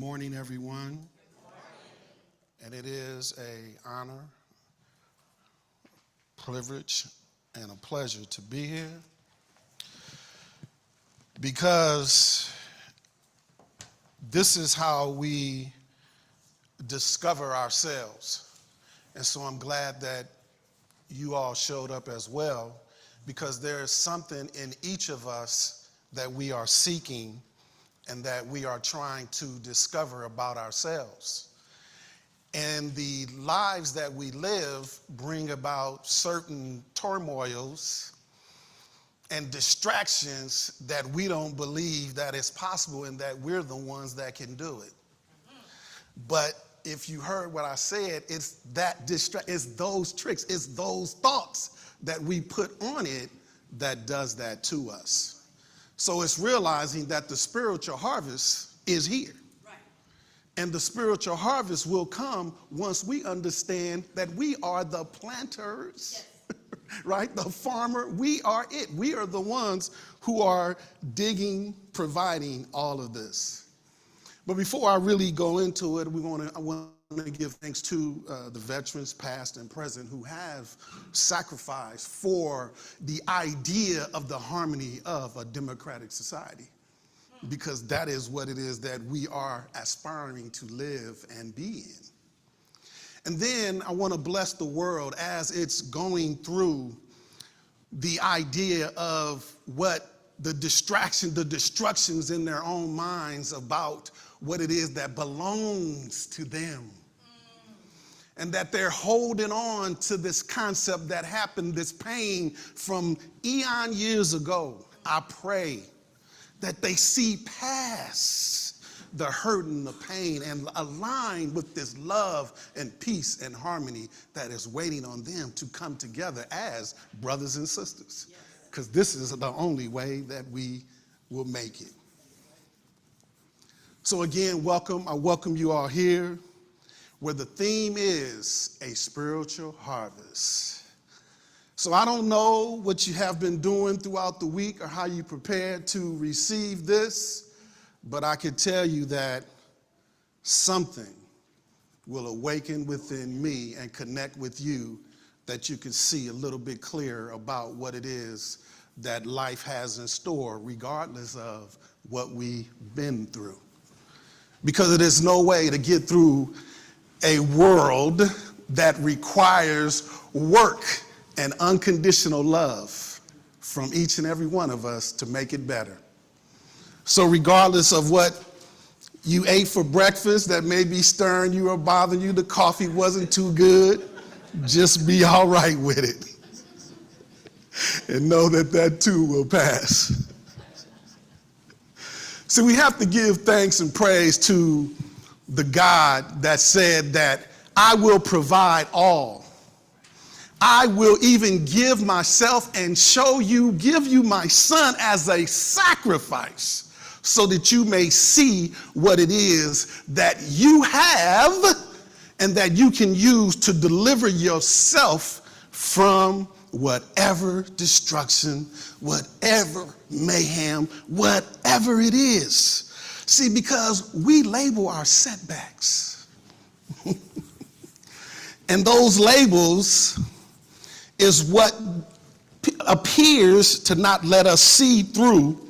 morning, everyone. And it is an honor, privilege, and a pleasure to be here because this is how we discover ourselves. And so I'm glad that you all showed up as well, because there is something in each of us that we are seeking and that we are trying to discover about ourselves. And the lives that we live bring about certain turmoils and distractions that we don't believe that it's possible and that we're the ones that can do it. But if you heard what I said, it's it's those tricks, it's those thoughts that we put on it that does that to us. So it's realizing that the spiritual harvest is here. Right. And the spiritual harvest will come once we understand that we are the planters, yes. Right? The farmer, we are it. We are the ones who are digging, providing all of this. But before I really go into it, I want to give thanks to the veterans past and present who have sacrificed for the idea of the harmony of a democratic society, because that is what it is that we are aspiring to live and be in. And then I want to bless the world as it's going through the idea of what the destructions in their own minds about what it is that belongs to them. And that they're holding on to this concept that happened, this pain from eon years ago. I pray that they see past the hurt and the pain and align with this love and peace and harmony that is waiting on them to come together as brothers and sisters. Because this is the only way that we will make it. So again, welcome. I welcome you all here, where the theme is a spiritual harvest. So I don't know what you have been doing throughout the week or how you prepared to receive this, but I can tell you that something will awaken within me and connect with you that you can see a little bit clearer about what it is that life has in store, regardless of what we've been through. Because there is no way to get through a world that requires work and unconditional love from each and every one of us to make it better. So regardless of what you ate for breakfast that may be stirring you or bothering you, the coffee wasn't too good, just be all right with it. And know that that too will pass. So we have to give thanks and praise to the God that said that I will provide all. I will even give myself and give you my son as a sacrifice so that you may see what it is that you have and that you can use to deliver yourself from whatever destruction, whatever mayhem, whatever it is. See, because we label our setbacks. And those labels is what appears to not let us see through,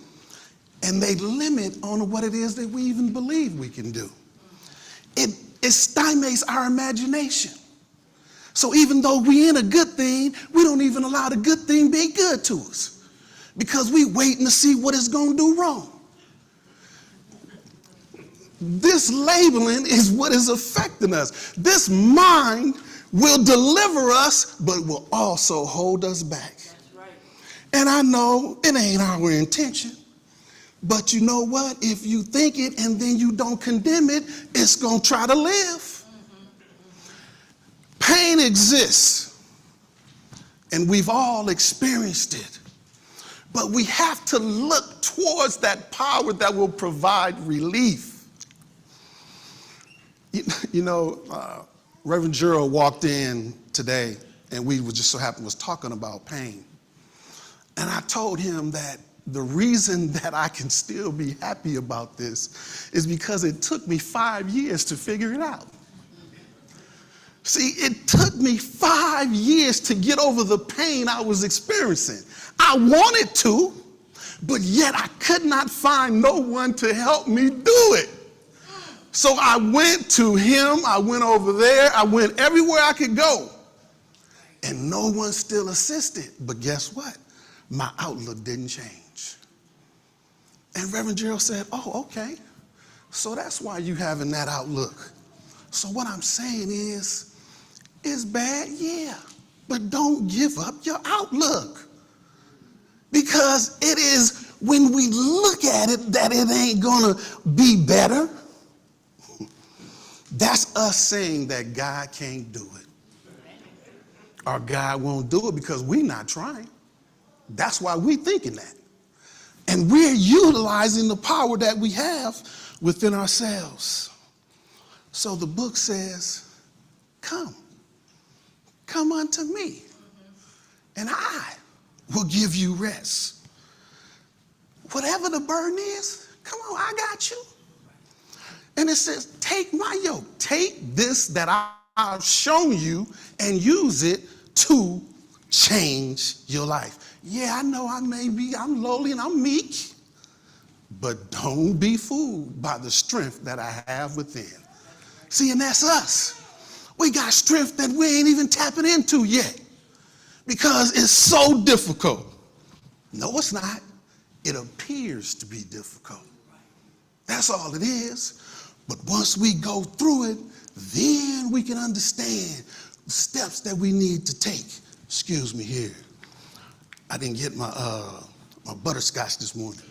and they limit on what it is that we even believe we can do. It stymies our imagination. So even though we're in a good thing, we don't even allow the good thing be good to us because we waiting to see what it's going to do wrong. This labeling is what is affecting us. This mind will deliver us, but will also hold us back. That's right. And I know it ain't our intention, but you know what? If you think it and then you don't condemn it, it's going to try to live. Pain exists, and we've all experienced it. But we have to look towards that power that will provide relief. Reverend Gerald walked in today, and we just so happened was talking about pain. And I told him that the reason that I can still be happy about this is because it took me 5 years to figure it out. See, it took me 5 years to get over the pain I was experiencing. I wanted to, but yet I could not find no one to help me do it. So I went to him, I went over there, I went everywhere I could go. And no one still assisted. But guess what? My outlook didn't change. And Reverend Gerald said, oh, okay. So that's why you having that outlook. So what I'm saying is, it's bad, yeah, but don't give up your outlook. Because it is when we look at it that it ain't gonna be better. That's us saying that God can't do it. Or God won't do it because we're not trying. That's why we're thinking that. And we're utilizing the power that we have within ourselves. So the book says, come unto me, and I will give you rest. Whatever the burden is, come on, I got you. And it says, take my yoke. Take this that I've shown you and use it to change your life. Yeah, I know I'm lowly and I'm meek, but don't be fooled by the strength that I have within. See, and that's us. We got strength that we ain't even tapping into yet because it's so difficult. No, it's not. It appears to be difficult. That's all it is. But once we go through it, then we can understand the steps that we need to take. Excuse me here. I didn't get my butterscotch this morning.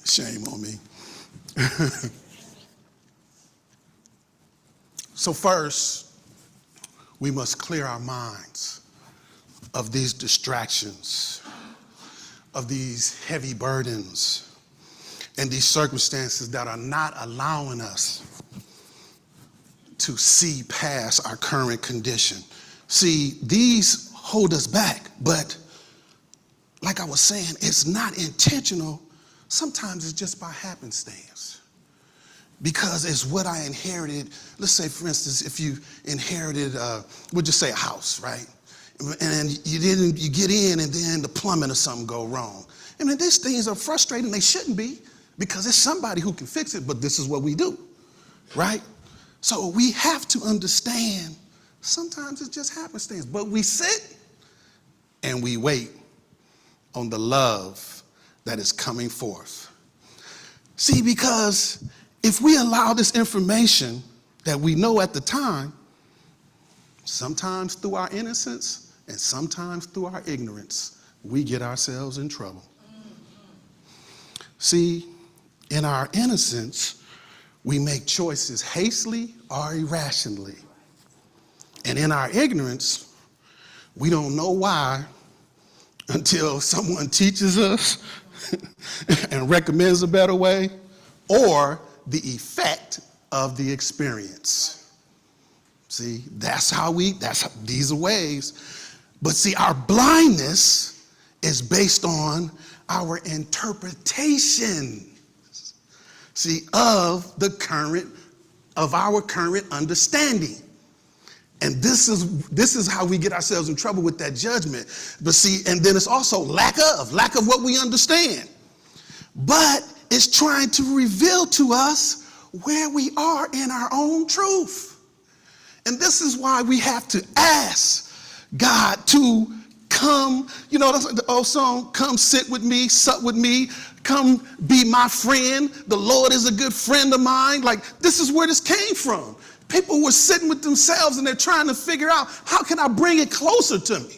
Shame on me. So first, we must clear our minds of these distractions, of these heavy burdens, and these circumstances that are not allowing us to see past our current condition. See, these hold us back, but like I was saying, it's not intentional. Sometimes it's just by happenstance. Because it's what I inherited. Let's say, for instance, if you inherited, we'll just say a house, right? And you get in and then the plumbing or something go wrong. I mean, these things are frustrating. They shouldn't be because there's somebody who can fix it, but this is what we do, right? So we have to understand sometimes it just happenstance, but we sit and we wait on the love that is coming forth. See, because if we allow this information that we know at the time, sometimes through our innocence and sometimes through our ignorance, we get ourselves in trouble. See, in our innocence, we make choices hastily or irrationally. And in our ignorance, we don't know why until someone teaches us and recommends a better way, or the effect of the experience. See, these are ways. But see, our blindness is based on our interpretation, see, of our current understanding. And this is how we get ourselves in trouble with that judgment. But see, and then it's also lack of what we understand. But it's trying to reveal to us where we are in our own truth. And this is why we have to ask God to come, you know, that's the old song, come sit with me, sup with me, come be my friend. The Lord is a good friend of mine. Like, this is where this came from. People were sitting with themselves and they're trying to figure out, how can I bring it closer to me?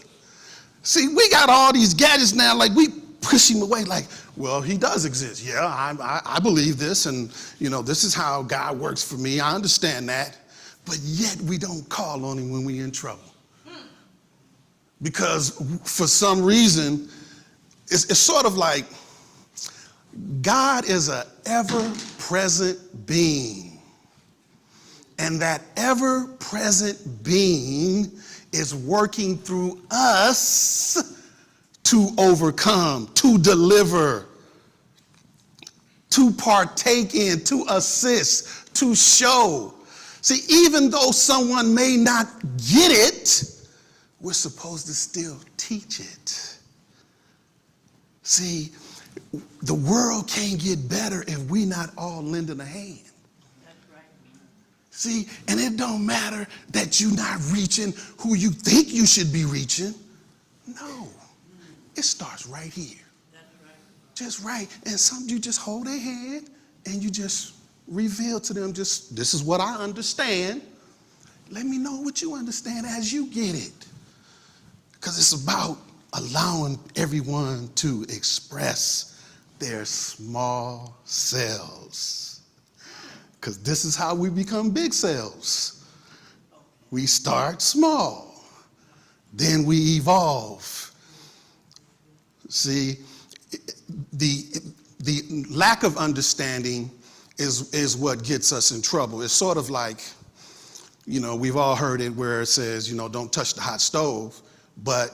See, we got all these gadgets now, like we push him away, like, well, he does exist. Yeah, I believe this, and you know, this is how God works for me. I understand that. But yet we don't call on him when we're in trouble. Because for some reason, it's sort of like God is an ever-present being. And that ever-present being is working through us to overcome, to deliver, to partake in, to assist, to show. See, even though someone may not get it, we're supposed to still teach it. See, the world can't get better if we not all lending a hand. See, and it don't matter that you're not reaching who you think you should be reaching. No, it starts right here. Just right. And some you just hold their hand and you just reveal to them, just, this is what I understand. Let me know what you understand as you get it. Because it's about allowing everyone to express their small selves. Because this is how we become big selves. We start small, then we evolve. See, the lack of understanding is what gets us in trouble. It's sort of like, you know, we've all heard it where it says, you know, don't touch the hot stove, but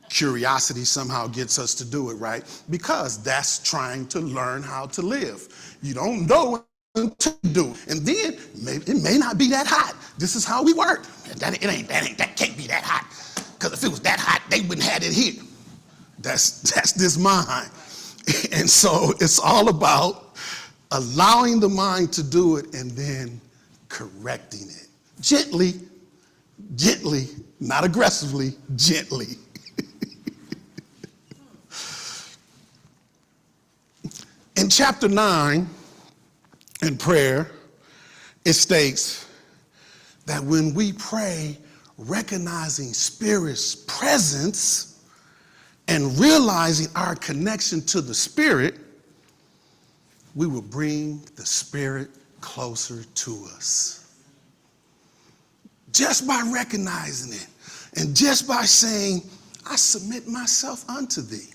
curiosity somehow gets us to do it, right? Because that's trying to learn how to live. You don't know to do, and then it may not be that hot. This is how we work. That can't be that hot, because if it was that hot, they wouldn't have it here. That's this mind. And so it's all about allowing the mind to do it and then correcting it gently, not aggressively, gently. In chapter 9 in prayer, it states that when we pray, recognizing Spirit's presence and realizing our connection to the Spirit, we will bring the Spirit closer to us. Just by recognizing it and just by saying, I submit myself unto thee.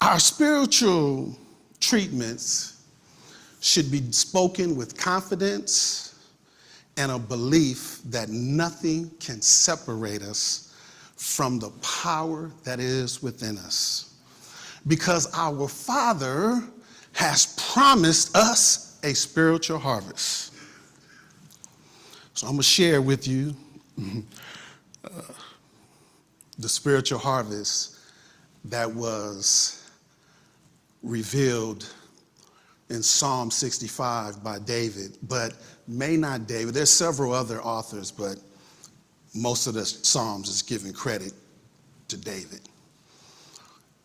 Our spiritual treatments should be spoken with confidence and a belief that nothing can separate us from the power that is within us. Because our Father has promised us a spiritual harvest. So I'm going to share with you the spiritual harvest that was revealed in Psalm 65 by David, but may not David. There's several other authors, but most of the Psalms is giving credit to David.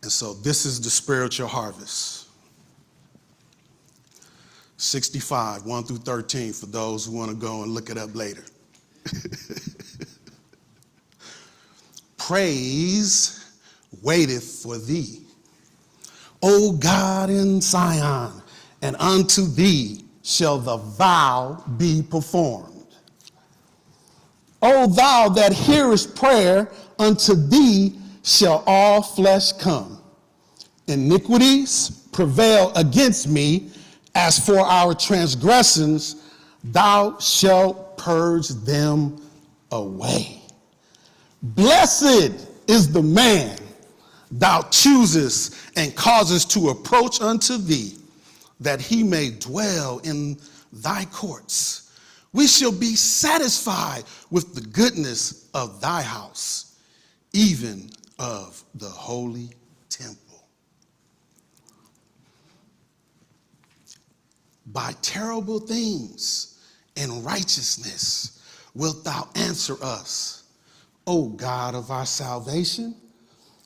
And so this is the spiritual harvest. 65, 1 through 13, for those who want to go and look it up later. Praise waiteth for thee, O God in Zion, and unto thee shall the vow be performed. O thou that hearest prayer, unto thee shall all flesh come. Iniquities prevail against me, as for our transgressions, thou shalt purge them away. Blessed is the man thou choosest and causest to approach unto thee, that he may dwell in thy courts. We shall be satisfied with the goodness of thy house, even of the holy temple. By terrible things and righteousness wilt thou answer us, O God of our salvation,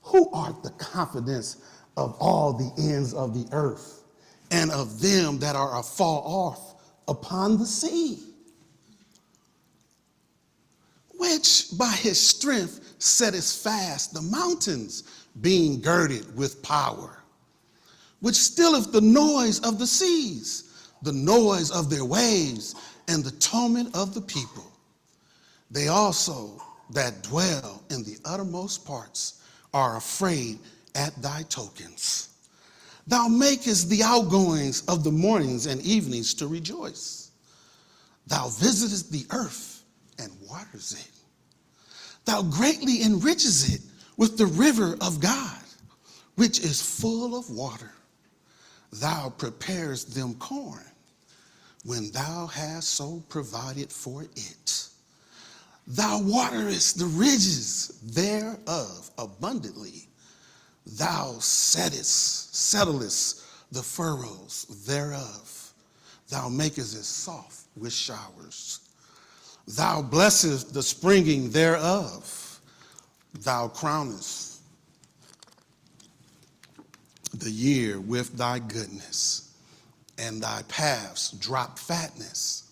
who art the confidence of all the ends of the earth, and of them that are afar off upon the sea, which by his strength setteth fast the mountains, being girded with power, which stilleth the noise of the seas, the noise of their waves, and the tumult of the people. They also that dwell in the uttermost parts are afraid at thy tokens. Thou makest the outgoings of the mornings and evenings to rejoice. Thou visitest the earth and waters it. Thou greatly enriches it with the river of God, which is full of water. Thou preparest them corn when thou hast so provided for it. Thou waterest the ridges thereof abundantly. Thou settlest the furrows thereof. Thou makest it soft with showers. Thou blessest the springing thereof. Thou crownest the year with thy goodness, and thy paths drop fatness.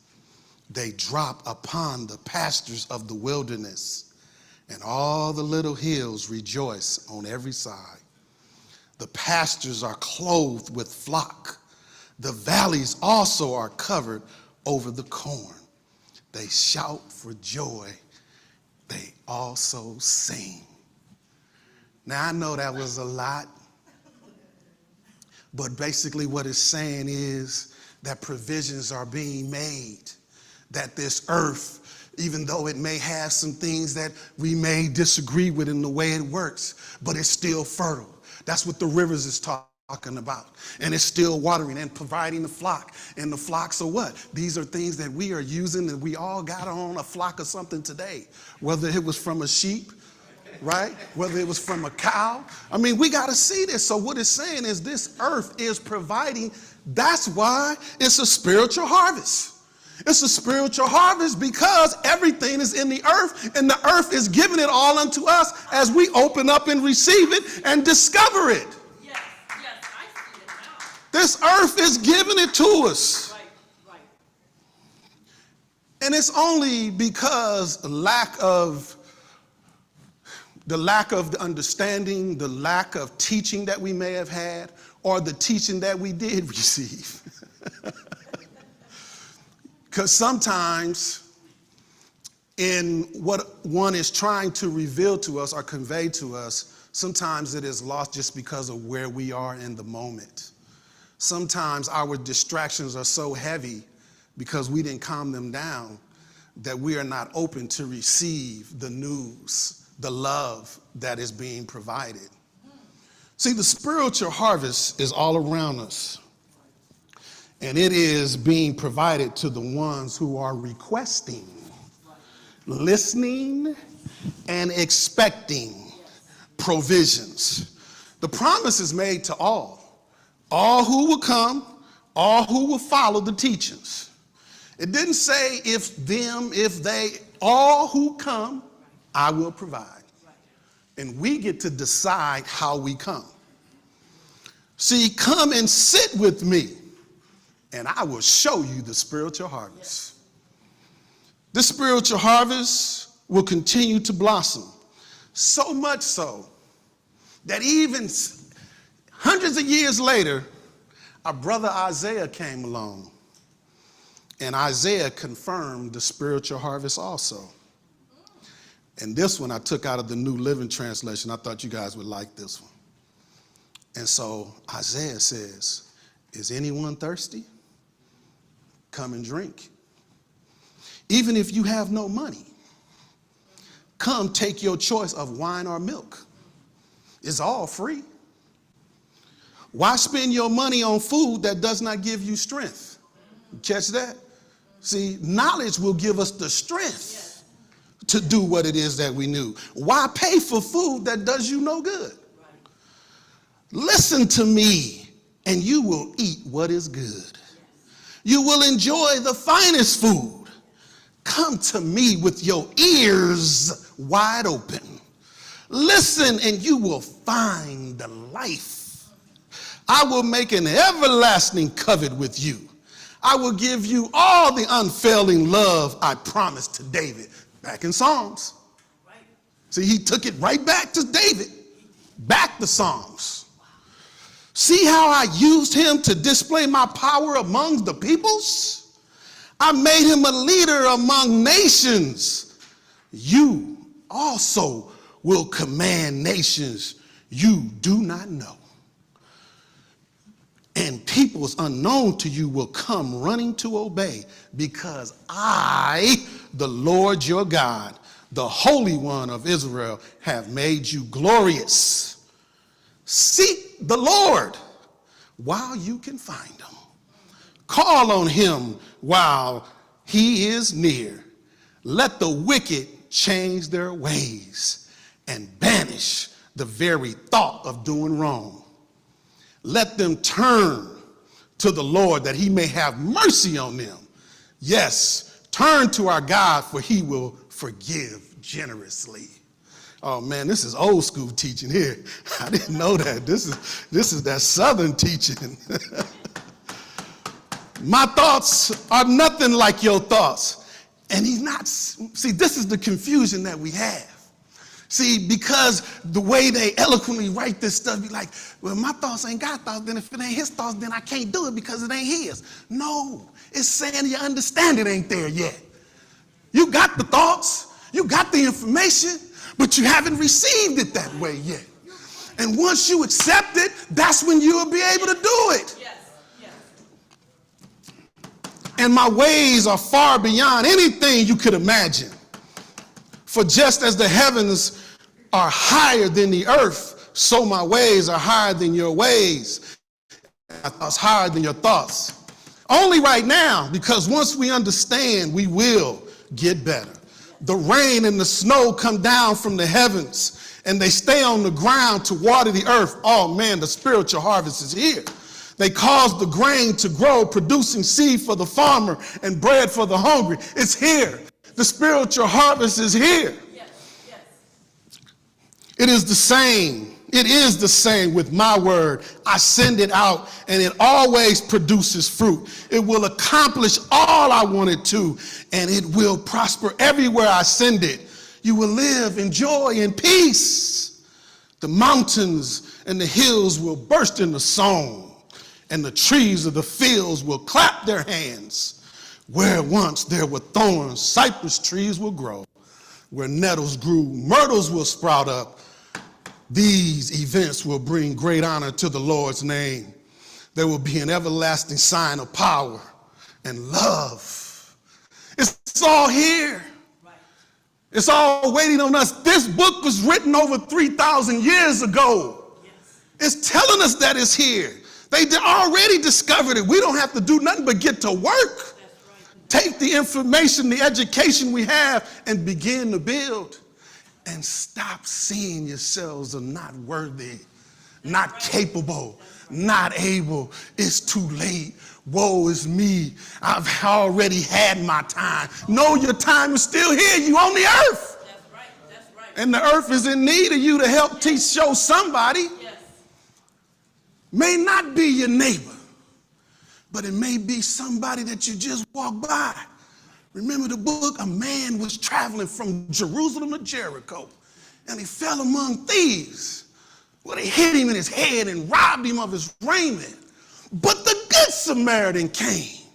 They drop upon the pastures of the wilderness, and all the little hills rejoice on every side. The pastures are clothed with flock. The valleys also are covered over the corn. They shout for joy. They also sing. Now, I know that was a lot, but basically what it's saying is that provisions are being made, that this earth, even though it may have some things that we may disagree with in the way it works, but it's still fertile. That's what the rivers is talking about. And it's still watering and providing the flock. And the flocks are what? These are things that we are using, and we all got on a flock of something today, whether it was from a sheep, right? Whether it was from a cow. I mean, we got to see this. So what it's saying is this earth is providing. That's why it's a spiritual harvest. It's a spiritual harvest because everything is in the earth, and the earth is giving it all unto us as we open up and receive it and discover it. Yes, I see it now. This earth is giving it to us. Right. And it's only because the lack of the understanding, the lack of teaching that we may have had, or the teaching that we did receive. Because sometimes in what one is trying to reveal to us or convey to us, sometimes it is lost just because of where we are in the moment. Sometimes our distractions are so heavy because we didn't calm them down that we are not open to receive the news, the love that is being provided. See, the spiritual harvest is all around us. And it is being provided to the ones who are requesting, listening, and expecting provisions. The promise is made to all who will come, all who will follow the teachings. It didn't say if they, all who come, I will provide. And we get to decide how we come. See, come and sit with me, and I will show you the spiritual harvest. This spiritual harvest will continue to blossom, so much so that even hundreds of years later, our brother Isaiah came along, and Isaiah confirmed the spiritual harvest also. And this one I took out of the New Living Translation. I thought you guys would like this one. And so Isaiah says, is anyone thirsty? Come and drink. Even if you have no money, come take your choice of wine or milk. It's all free. Why spend your money on food that does not give you strength? Catch that? See, knowledge will give us the strength to do what it is that we knew. Why pay for food that does you no good? Listen to me, and you will eat what is good. You will enjoy the finest food. Come to me with your ears wide open. Listen, and you will find life. I will make an everlasting covenant with you. I will give you all the unfailing love I promised to David. Back in Psalms. See, he took it right back to David. Back to Psalms. See how I used him to display my power among the peoples? I made him a leader among nations. You also will command nations you do not know. and peoples unknown to you will come running to obey, because I, the Lord your God, the Holy One of Israel, have made you glorious. Seek the Lord while you can find him. Call on him while he is near. Let the wicked change their ways and banish the very thought of doing wrong. Let them turn to the Lord that he may have mercy on them. Yes, turn to our God, for he will forgive generously. Oh man, this is old school teaching here. I didn't know that. This is that Southern teaching. My thoughts are nothing like your thoughts. And he's not, see, this is the confusion that we have. See, because the way they eloquently write this stuff, be like, well, my thoughts ain't God thoughts, then if it ain't his thoughts, then I can't do it because it ain't his. No, it's saying your understanding ain't there yet. You got the thoughts, you got the information, but you haven't received it that way yet. And once you accept it, that's when you'll be able to do it. Yes, yes. And my ways are far beyond anything you could imagine. For just as the heavens are higher than the earth, so my ways are higher than your ways. My thoughts higher than your thoughts. Only right now, because once we understand, we will get better. The rain and the snow come down from the heavens, and they stay on the ground to water the earth. Oh man, the spiritual harvest is here. They cause the grain to grow, producing seed for the farmer and bread for the hungry. It's here. The spiritual harvest is here. Yes, yes. It is the same. It is the same with my word. I send it out, and it always produces fruit. It will accomplish all I want it to, and it will prosper everywhere I send it. You will live in joy and peace. The mountains and the hills will burst into song, and the trees of the fields will clap their hands. Where once there were thorns, cypress trees will grow. Where nettles grew, myrtles will sprout up. These events will bring great honor to the Lord's name. There will be an everlasting sign of power and love. It's all here. It's all waiting on us. This book was written over 3,000 years ago. It's telling us that it's here. They already discovered it. We don't have to do nothing but get to work. Take the information, the education we have, and begin to build. And stop seeing yourselves as not worthy, not capable, not able. It's too late. Woe is me. I've already had my time. No, your time is still here. You on the earth. That's right, that's right. And the earth is in need of you to help teach, show somebody. Yes. May not be your neighbor, but it may be somebody that you just walk by. Remember the book? A man was traveling from Jerusalem to Jericho, and he fell among thieves. Well, they hit him in his head and robbed him of his raiment. But the good Samaritan came.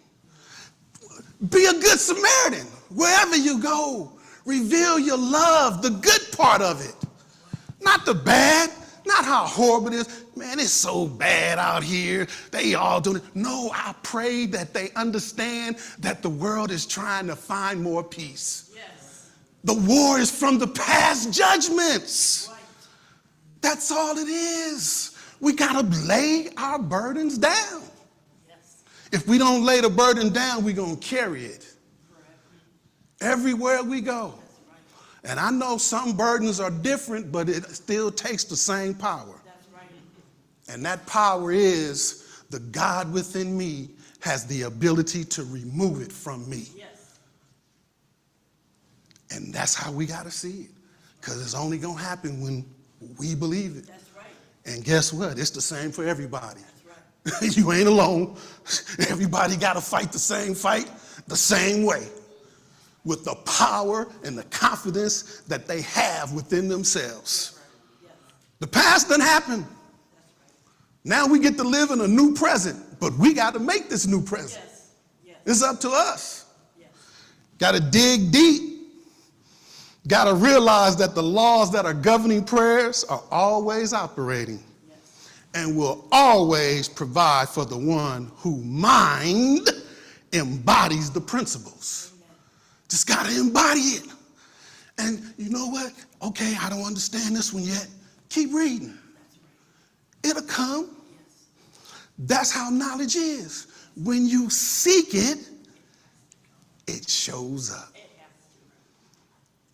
Be a good Samaritan. Wherever you go, reveal your love, the good part of it. Not the bad, not how horrible it is. Man, it's so bad out here. They all doing it. No, I pray that they understand that the world is trying to find more peace. Yes. The war is from the past judgments. Right. That's all it is. We got to lay our burdens down. Yes. If we don't lay the burden down, we're going to carry it everywhere we go. And I know some burdens are different, but it still takes the same power. That's right. And that power is the God within me has the ability to remove it from me. Yes. And that's how we got to see it. Because it's only going to happen when we believe it. That's right. And guess what? It's the same for everybody. That's right. You ain't alone. Everybody got to fight the same fight the same way, with the power and the confidence that they have within themselves. Yes. The past done happened. Now we get to live in a new present, but we got to make this new present. Yes. Yes. It's up to us. Yes. Got to dig deep. Got to realize that the laws that are governing prayers are always operating. Yes. and will always provide for the one who mind embodies the principles. Just got to embody it. And you know what? Okay, I don't understand this one yet. Keep reading. It'll come. That's how knowledge is. When you seek it, it shows up.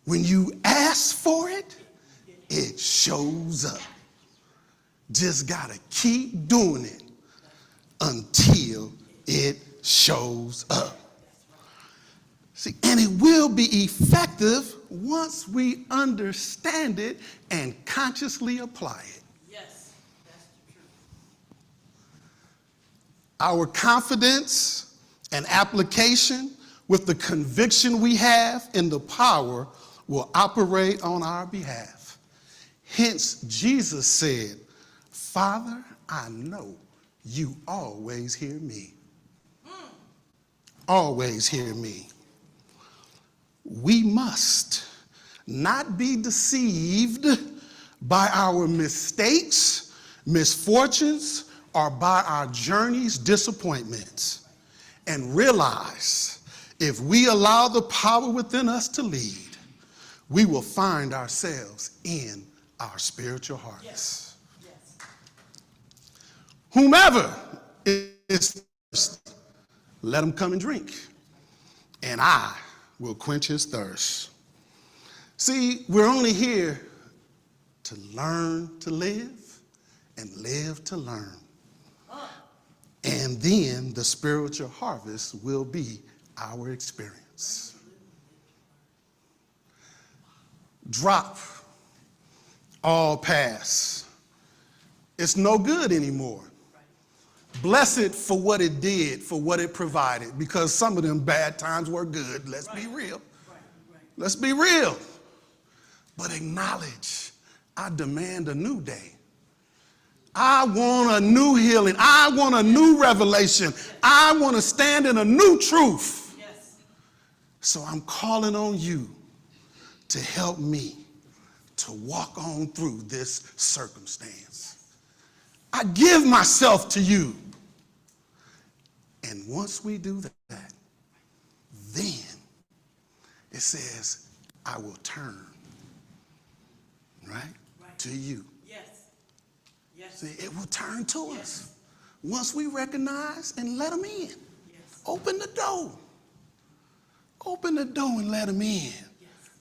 When you ask for it, it shows up. Just gotta keep doing it until it shows up. See, and it will be effective once we understand it and consciously apply it. Yes, that's the truth. Our confidence and application with the conviction we have in the power will operate on our behalf. Hence, Jesus said, Father, I know you always hear me. Always hear me. We must not be deceived by our mistakes, misfortunes, or by our journey's disappointments, and realize if we allow the power within us to lead, we will find ourselves in our spiritual harvest. Yes. Whomever is thirsty, let him come and drink, and I will quench his thirst. See, we're only here to learn to live and live to learn. And then the spiritual harvest will be our experience. Drop, all pass. It's no good anymore. Bless it for what it did, for what it provided, because some of them bad times were good. Let's be real. Let's be real. But acknowledge, I demand a new day. I want a new healing. I want a new revelation. I want to stand in a new truth. Yes. So I'm calling on you to help me to walk on through this circumstance. I give myself to you. And once we do that, then it says, I will turn, right, to you. Yes. Yes. See, it will turn to us. Once we recognize and let them in. Yes. Open the door. Open the door and let them in. Yes.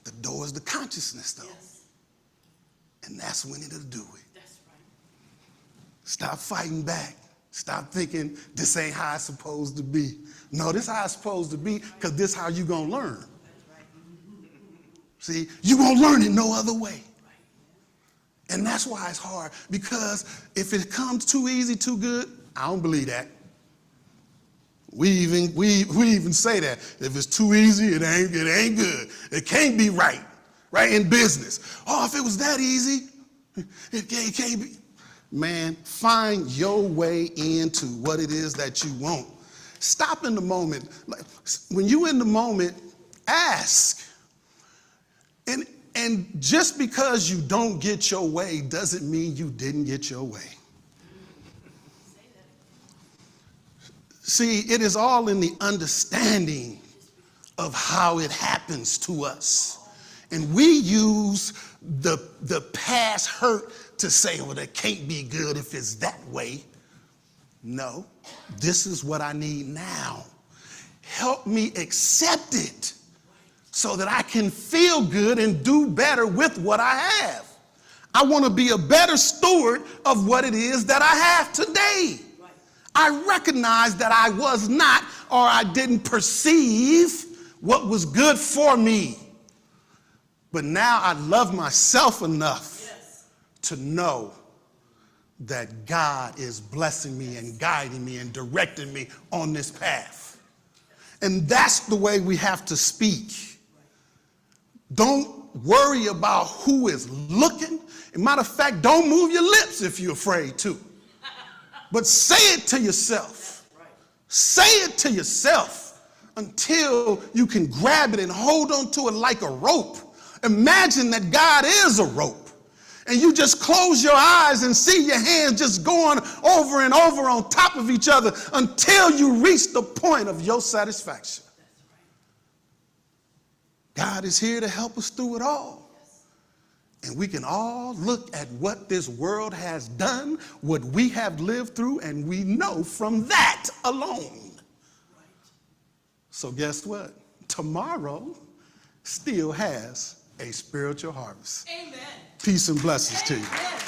The door is the consciousness, though. Yes. And that's when it'll do it. That's right. Stop fighting back. Stop thinking this ain't how it's supposed to be. No, this how it's supposed to be, because this how you gonna learn. That's right. See, you won't learn it no other way. And that's why it's hard, because if it comes too easy, too good, I don't believe that. We even say that. If it's too easy, it ain't good. It can't be right in business. Oh, if it was that easy, it can't be. Man, find your way into what it is that you want. Stop in the moment. When you're in the moment, ask. And just because you don't get your way doesn't mean you didn't get your way. See, it is all in the understanding of how it happens to us. And we use the past hurt to say, well, that can't be good if it's that way. No, this is what I need now. Help me accept it so that I can feel good and do better with what I have. I want to be a better steward of what it is that I have today. I recognize that I was not, or I didn't perceive what was good for me. But now I love myself enough to know that God is blessing me and guiding me and directing me on this path. And that's the way we have to speak. Don't worry about who is looking. As a matter of fact, don't move your lips if you're afraid to. But say it to yourself. Say it to yourself until you can grab it and hold on to it like a rope. Imagine that God is a rope. And you just close your eyes and see your hands just going over and over on top of each other until you reach the point of your satisfaction. God is here to help us through it all. And we can all look at what this world has done, what we have lived through, and we know from that alone. So guess what? Tomorrow still has a spiritual harvest. Amen. Peace and blessings to you. Amen.